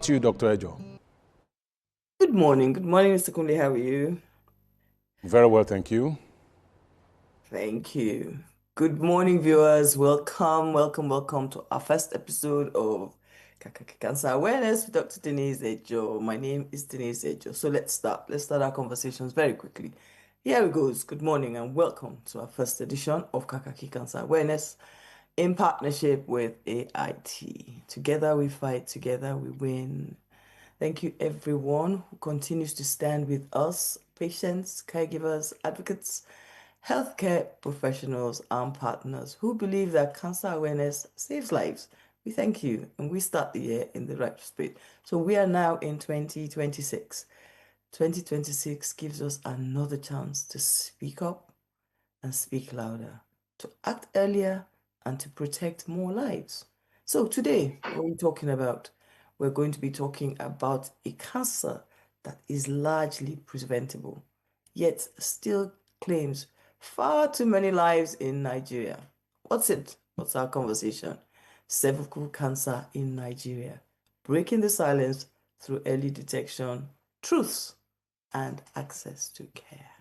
to you, Dr. Ejoh. Good morning. Good morning, Mr. Kunle. How are you? Very well, thank you. Thank you. Good morning, viewers. Welcome to our first episode of Cancer Awareness with Dr. Denise Ejoh. My name is Denise Ejoh. So let's start. Let's start our conversations very quickly. Here it goes. Good morning and welcome to our first edition of Kakaki Cancer Awareness in partnership with AIT. Together we fight, together we win. Thank you, everyone who continues to stand with us, patients, caregivers, advocates, healthcare professionals, and partners who believe that cancer awareness saves lives. We thank you, and we start the year in the right spirit. So we are now in 2026. 2026 gives us another chance to speak up and speak louder, to act earlier, and to protect more lives. So, today, what are we talking about? We're going to be talking about a cancer that is largely preventable, yet still claims far too many lives in Nigeria. What's it? What's our conversation? Cervical cancer in Nigeria. Breaking the silence through early detection, truths, and access to care.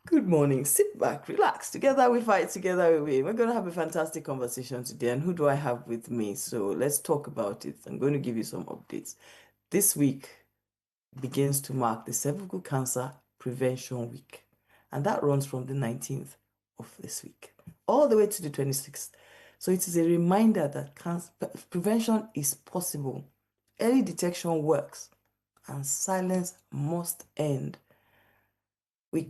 Good morning. Sit back, relax. Together we fight, together we win. We're going to have a fantastic conversation today. And who do I have with me? So let's talk about it. I'm going to give you some updates. This week begins to mark the Cervical Cancer Prevention Week. And that runs from the 19th of this week all the way to the 26th. So it is a reminder that cancer prevention is possible. Early detection works, and silence must end. We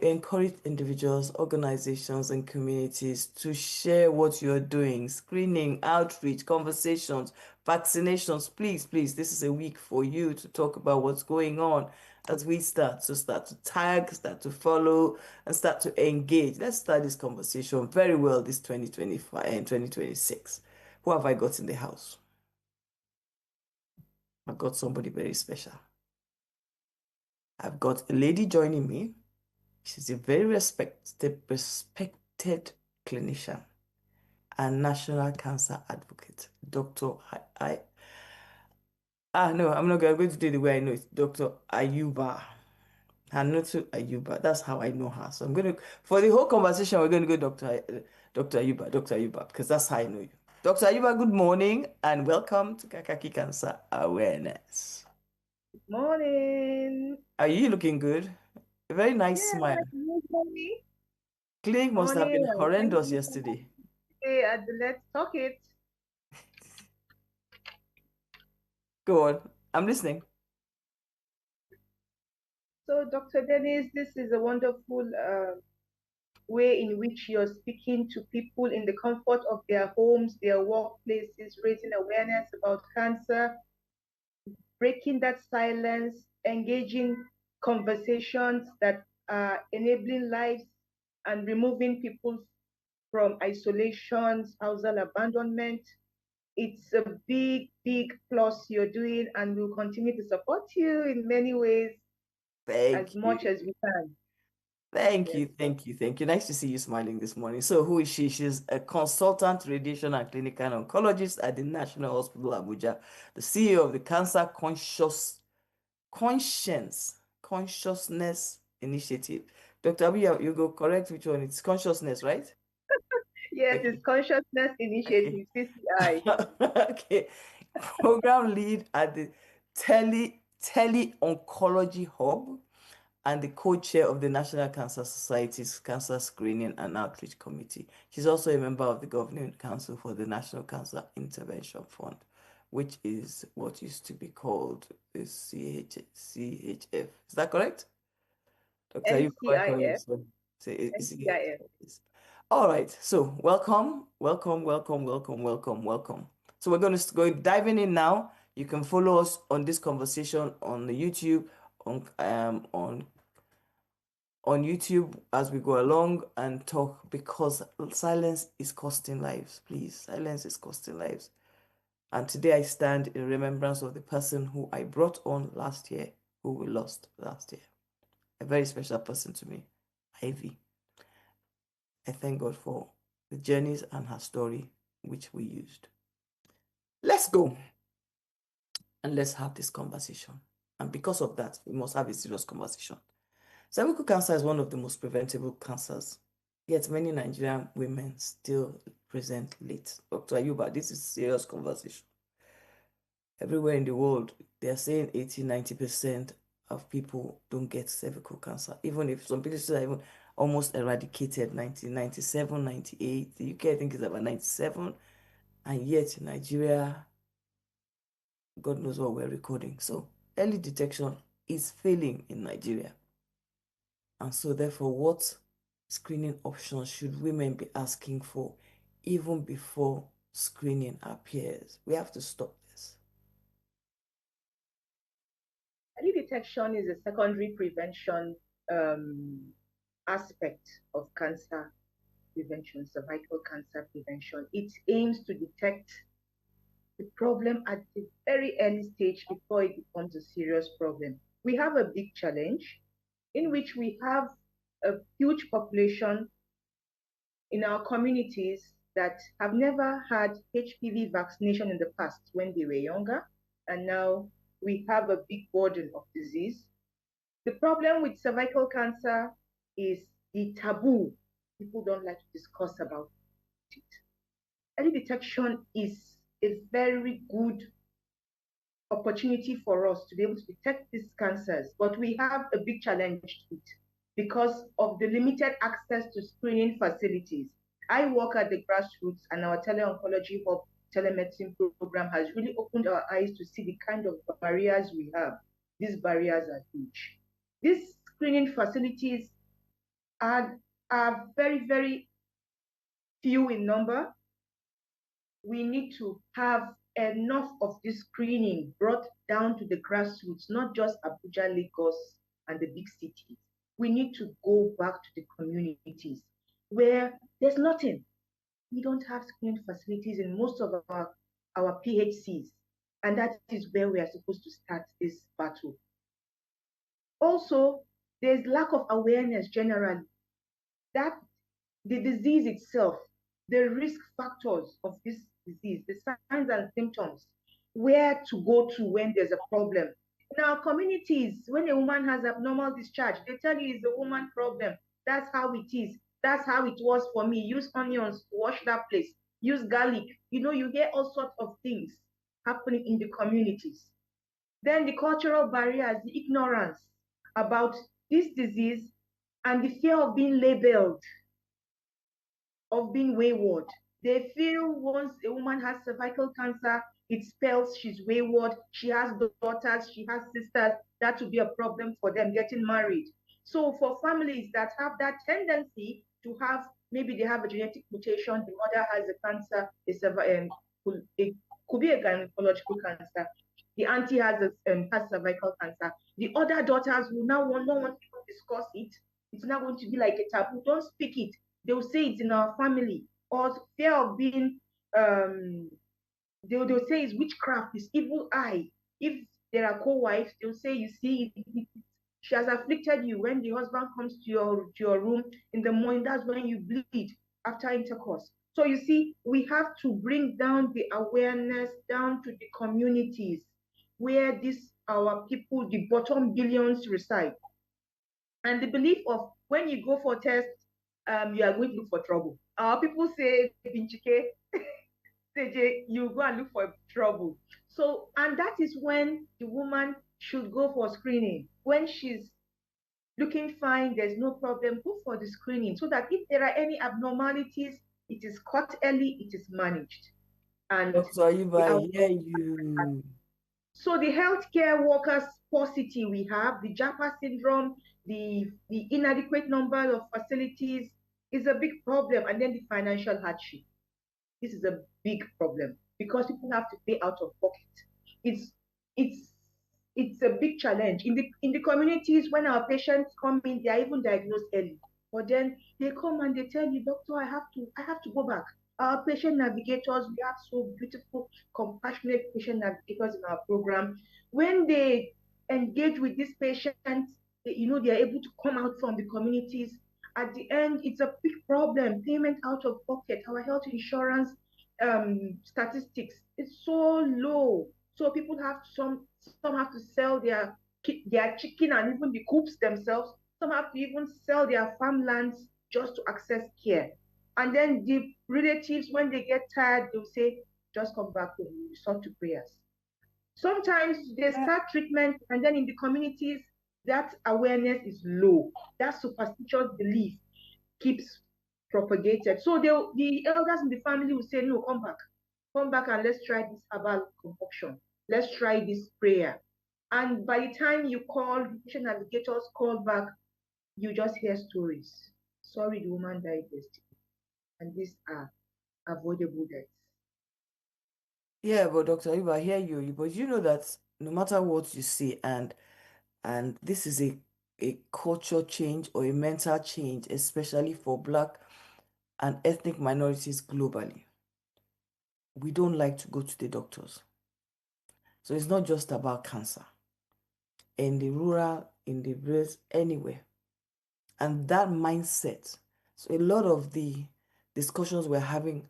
encourage individuals, organizations, and communities to share what you're doing, screening, outreach, conversations, vaccinations. Please, please, this is a week for you to talk about what's going on as we start to tag, start to follow, and start to engage. Let's start this conversation very well this 2025 and 2026. Who have I got in the house? I've got somebody very special. I've got a lady joining me. She's a very respected clinician and national cancer advocate, Dr. No, I'm not going to do it the way I know it. Dr. Ayuba. Hannatu Ayuba. That's how I know her. So for the whole conversation, we're going to go Dr. Ayuba, Dr. Ayuba, because that's how I know you. Dr. Ayuba, good morning and welcome to Kakaki Cancer Awareness. Morning. Are you looking good? A very nice Yeah, smile. morning. Clinic must have Morning. been And thank horrendous you for yesterday. today at the Let's Talk It. Go on. I'm listening. So, Dr. Dennis, this is a wonderful way in which you're speaking to people in the comfort of their homes, their workplaces, raising awareness about cancer, breaking that silence, engaging conversations that are enabling lives and removing people from isolation, spousal abandonment. It's a big, big plus you're doing, and we'll continue to support you in many ways as Thank much you. as we can. Thank Yes, you. Thank you. Thank you. Nice to see you smiling this morning. So, who is she? She's a consultant radiation and clinical oncologist at the National Hospital Abuja, the CEO of the Consciousness Initiative. Dr. Abu, you go correct which one? It's consciousness, right? yes, Okay. it's Consciousness Okay. Initiative, CCI. Okay. Program lead at the Tele-Oncology Hub and the co-chair of the National Cancer Society's Cancer Screening and Outreach Committee. She's also a member of the Governing Council for the National Cancer Intervention Fund, which is what used to be called the CHF. Is that correct? Doctor, are you correct on NCIF, this one? Say NCIF. CHF. All right. So welcome, welcome, welcome, welcome, welcome, welcome. So we're going to go diving in now. You can follow us on this conversation on the YouTube, on YouTube as we go along and talk, because silence is costing lives. Please, silence is costing lives. And today I stand in remembrance of the person who I brought on last year, who we lost last year. A very special person to me, Ivy. I thank God for the journeys and her story which we used. Let's go. and let's have this conversation. And because of that, we must have a serious conversation. Cervical cancer is one of the most preventable cancers, yet many Nigerian women still present late. Dr. Ayuba, this is a serious conversation. Everywhere in the world, they're saying 80-90% of people don't get cervical cancer, even if some places are even almost eradicated, 97, 98. The UK, I think, is about 97. And yet, in Nigeria, God knows what we're recording. So, early detection is failing in Nigeria. And so, therefore, what screening options should women be asking for even before screening appears? We have to stop this. Early detection is a secondary prevention aspect of cancer prevention, cervical cancer prevention. It aims to detect the problem at the very early stage before it becomes a serious problem. We have a big challenge in which we have a huge population in our communities that have never had HPV vaccination in the past when they were younger, and now we have a big burden of disease. The problem with cervical cancer is the taboo. People don't like to discuss about it. Early detection is a very good opportunity for us to be able to detect these cancers, but we have a big challenge to it because of the limited access to screening facilities. I work at the grassroots, and our tele-oncology hub telemedicine program has really opened our eyes to see the kind of barriers we have. These barriers are huge. These screening facilities are very, very few in number. We need to have enough of this screening brought down to the grassroots, not just Abuja, Lagos, and the big cities. We need to go back to the communities where there's nothing. We don't have screening facilities in most of our PHCs, and that is where we are supposed to start this battle. Also, there's lack of awareness generally that the disease itself, the risk factors of this disease, the signs and symptoms, where to go to when there's a problem. In our communities, when a woman has abnormal discharge, they tell you it's a woman problem. That's how it is. That's how it was for me. Use onions to wash that place. Use garlic. You hear all sorts of things happening in the communities. Then the cultural barriers, the ignorance about this disease, and the fear of being labeled, of being wayward. They feel once a woman has cervical cancer, it spells she's wayward, she has daughters, she has sisters, that would be a problem for them getting married. So for families that have that tendency to have, maybe they have a genetic mutation, the mother has a cancer, it could be a gynecological cancer, the auntie has cervical cancer, the other daughters will now not want to discuss it. It's not going to be like a taboo. Don't speak it. They will say it's in our family, or fear of being they'll say it's witchcraft, it's evil eye. If there are co-wives, they'll say, you see, she has afflicted you. When the husband comes to your room in the morning, that's when you bleed after intercourse. So you see, we have to bring down the awareness down to the communities where our people, the bottom billions, reside. And the belief of when you go for tests, you are going to look for trouble. Our people say, Binchike, you go and look for trouble. So, and that is when the woman should go for screening. When she's looking fine, there's no problem, go for the screening so that if there are any abnormalities, it is caught early, it is managed. And Dr. Ayuba, I hear you. So the healthcare workers paucity we have, the JAPA syndrome, the inadequate number of facilities is a big problem. And then the financial hardship. This is a big problem because people have to pay out of pocket. It's a big challenge. In the communities, when our patients come in, they are even diagnosed early. But then they come and they tell you, doctor, I have to go back. Our patient navigators, we have so beautiful, compassionate patient navigators in our program. When they engage with these patients, they are able to come out from the communities. At the end, it's a big problem. Payment out of pocket. Our health insurance statistics is so low. So people have some have to sell their chicken and even the coops themselves. Some have to even sell their farmlands just to access care. And then the relatives, when they get tired, they'll say, just come back home, you resort to prayers. Sometimes they start treatment, and then in the communities, that awareness is low. That superstitious belief keeps propagated. So the elders in the family will say, no, come back and let's try this herbal concoction. Let's try this prayer. And by the time you call, mission navigators call back, you just hear stories. Sorry, the woman died yesterday. And these are avoidable deaths. Yeah, but Dr. Ayuba, I hear you, but you know that no matter what you say, and this is a culture change or a mental change, especially for Black and ethnic minorities globally. We don't like to go to the doctors. So it's not just about cancer. In the rural, in the village, anywhere. And that mindset. So a lot of the discussions we're having,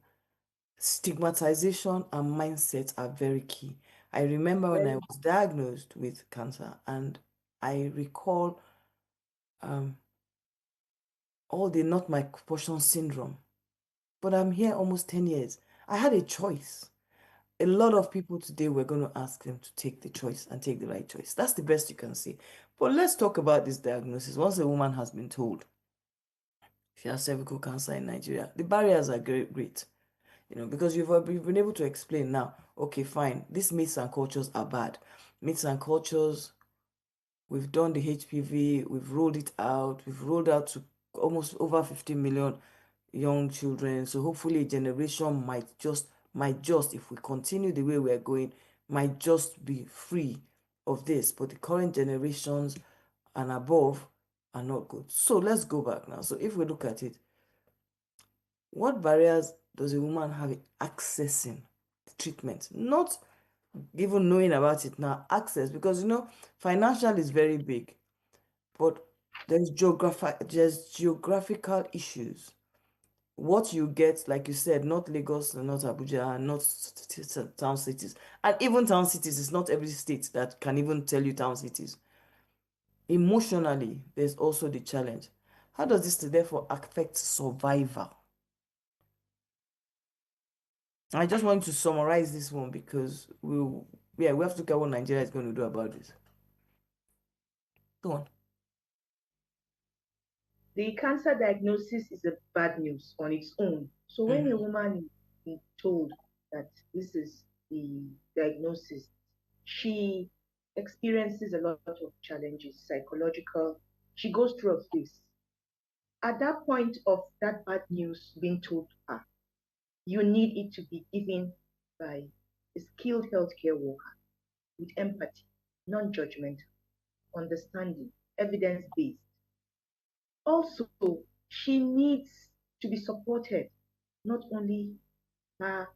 stigmatization and mindset are very key. I remember when I was diagnosed with cancer, and I recall all the not my portion syndrome. But I'm here almost 10 years. I had a choice. A lot of people today were going to ask them to take the choice and take the right choice. That's the best you can say. But let's talk about this diagnosis. Once a woman has been told she has cervical cancer in Nigeria, the barriers are great. Because you've been able to explain now, okay, fine, these myths and cultures are bad. Myths and cultures, we've done the HPV, we've rolled it out, we've rolled out to almost over 50 million young children. So hopefully a generation might just, if we continue the way we're going, might just be free of this. But the current generations and above are not good. So let's go back now. So if we look at it, what barriers does a woman have in accessing treatment? Not even knowing about it now, access, because financial is very big, but there's geographical issues. What you get, like you said, not Lagos, not Abuja, not town cities, and even town cities, it's not every state that can even tell you town cities. Emotionally, there's also the challenge. How does this therefore affect survival? I just want to summarize this one because we have to look at what Nigeria is going to do about this. Go on. The cancer diagnosis is a bad news on its own. So when a woman is told that this is the diagnosis, she experiences a lot of challenges, psychological. She goes through a phase. At that point of that bad news being told to her, you need it to be given by a skilled healthcare worker with empathy, non-judgmental, understanding, evidence-based. Also, she needs to be supported, not only her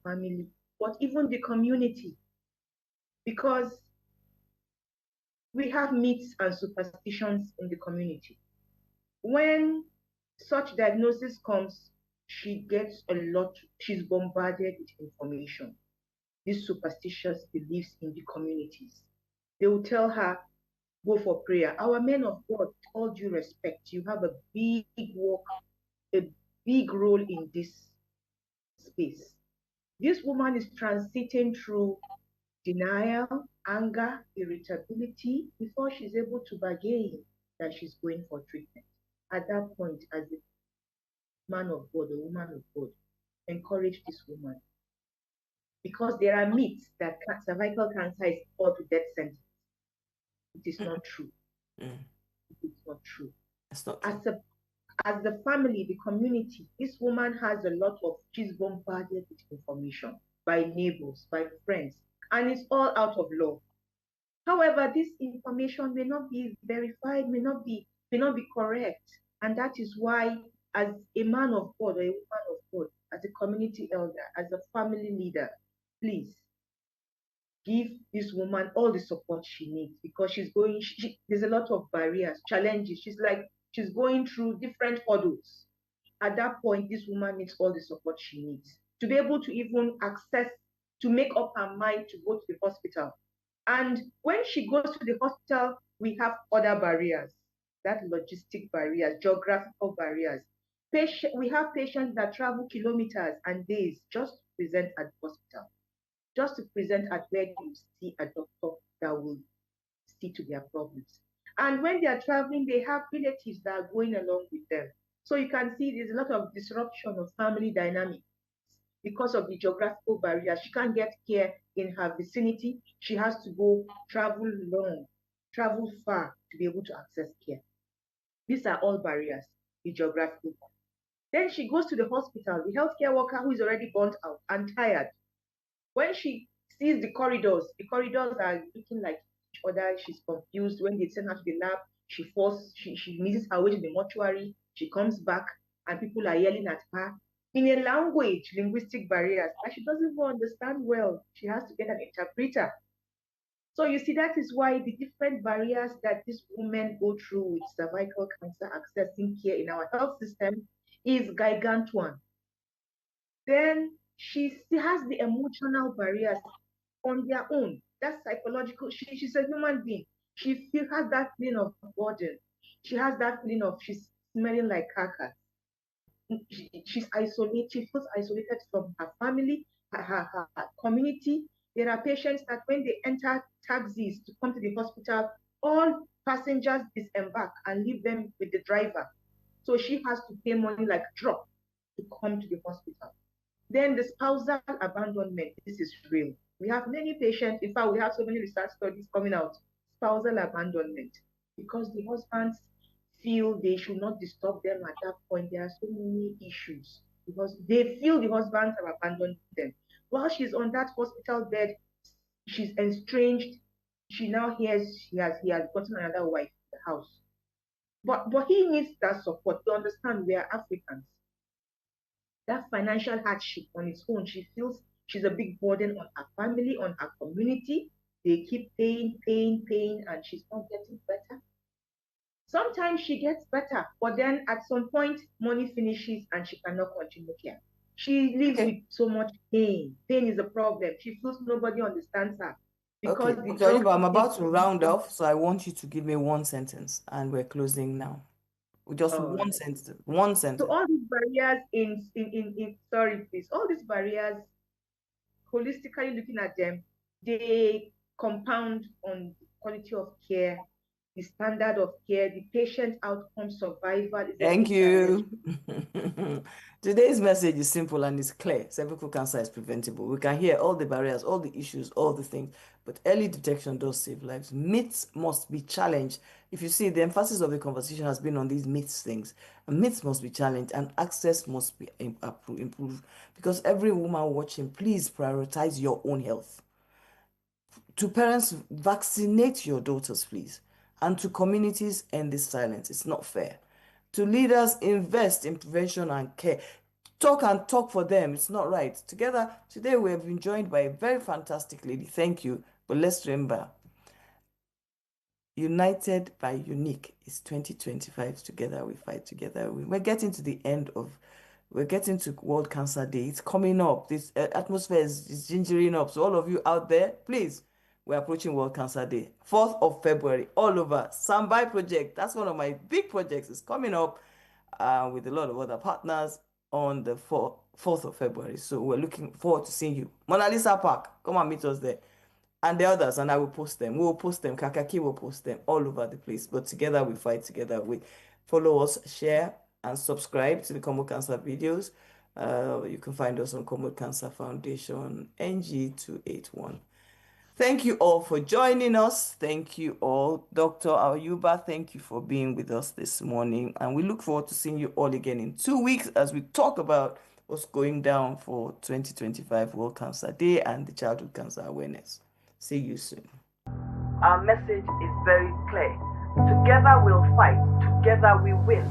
family, but even the community, because we have myths and superstitions in the community. When such diagnosis comes, she gets she's bombarded with information, these superstitious beliefs in the communities. They will tell her, go for prayer. Our men of God, with all due respect, you have a big work, a big role in this space. This woman is transiting through denial, anger, irritability before she's able to bargain that she's going for treatment. At that point, as a man of God, a woman of God, encourage this woman. Because there are myths that cervical cancer is equal to death sentence. It is not true. It is not true. It's not true. As the family, the community, this woman has a lot of, she's bombarded with information by neighbors, by friends, and it's all out of love. However, this information may not be verified, may not be correct. And that is why, as a man of God or a woman of God, as a community elder, as a family leader, please give this woman all the support she needs, because there's a lot of barriers, challenges. She's going through different hurdles. At that point, this woman needs all the support she needs to be able to even access to make up her mind to go to the hospital. And when she goes to the hospital, we have other barriers, that logistic barriers, geographical barriers. We have patients that travel kilometers and days just to present at the hospital, just to present at where you see a doctor that will see to their problems. And when they are traveling, they have relatives that are going along with them. So you can see there's a lot of disruption of family dynamics because of the geographical barriers. She can't get care in her vicinity. She has to go travel long, travel far to be able to access care. These are all barriers, the geographical. Then she goes to the hospital, the healthcare worker who is already burnt out and tired. When she sees the corridors are looking like each other. She's confused. When they send her to the lab, she misses her way to the mortuary. She comes back and people are yelling at her in a language, linguistic barriers, that she doesn't even understand well. She has to get an interpreter. So you see, that is why the different barriers that these women go through with cervical cancer accessing care in our health system is gigantuan. Then she has the emotional barriers on their own. That's psychological. She's a human being. She has that feeling of burden. She has that feeling of she's smelling like caca. She's isolated. She feels isolated from her family, her community. There are patients that when they enter taxis to come to the hospital, all passengers disembark and leave them with the driver. So she has to pay money like drop to come to the hospital. Then the spousal abandonment, this is real. We have many patients, in fact, we have so many research studies coming out, spousal abandonment, because the husbands feel they should not disturb them at that point. There are so many issues because they feel the husbands have abandoned them. While she's on that hospital bed, she's estranged. She now hears he has gotten another wife in the house. But he needs that support to understand we are Africans. That financial hardship on its own, she feels she's a big burden on her family, on her community. They keep paying, and she's not getting better. Sometimes she gets better, but then at some point, money finishes and she cannot continue care. She lives with so much pain. Pain is a problem. She feels nobody understands her. Because okay, I'm about to round off, so I want you to give me one sentence, and we're closing now. Just one sentence. One sentence. So all these barriers all these barriers, holistically looking at them, they compound on the quality of care, the standard of care, the patient outcome survival. Thank you. Today's message is simple and it's clear. Cervical cancer is preventable. We can hear all the barriers, all the issues, all the things, but early detection does save lives. Myths must be challenged. If you see, the emphasis of the conversation has been on these myths things. And myths must be challenged and access must be improved. Because every woman watching, please prioritize your own health. To parents, vaccinate your daughters, please. And to communities, end this silence. It's not fair. To leaders, invest in prevention and care. Talk for them. It's not right. Together, today we have been joined by a very fantastic lady. Thank you. But let's remember, united by unique is 2025. Together we fight. Together we're getting to the end of, we're getting to World Cancer Day. It's coming up. This atmosphere is gingering up. So all of you out there, please, we're approaching World Cancer Day, 4th of February, all over. Standby project, that's one of my big projects. It's coming up with a lot of other partners on the 4th of February. So we're looking forward to seeing you. Mona Lisa Park, come and meet us there. And the others, and I will post them. We will post them. Kakaki will post them all over the place. But together we fight, together we follow us, share, and subscribe to the Combo Cancer videos. You can find us on Combo Cancer Foundation, NG281. Thank you all for joining us. Thank you all. Dr. Ayuba, thank you for being with us this morning. And we look forward to seeing you all again in 2 weeks as we talk about what's going down for 2025 World Cancer Day and the Childhood Cancer Awareness. See you soon. Our message is very clear. Together we'll fight. Together we win.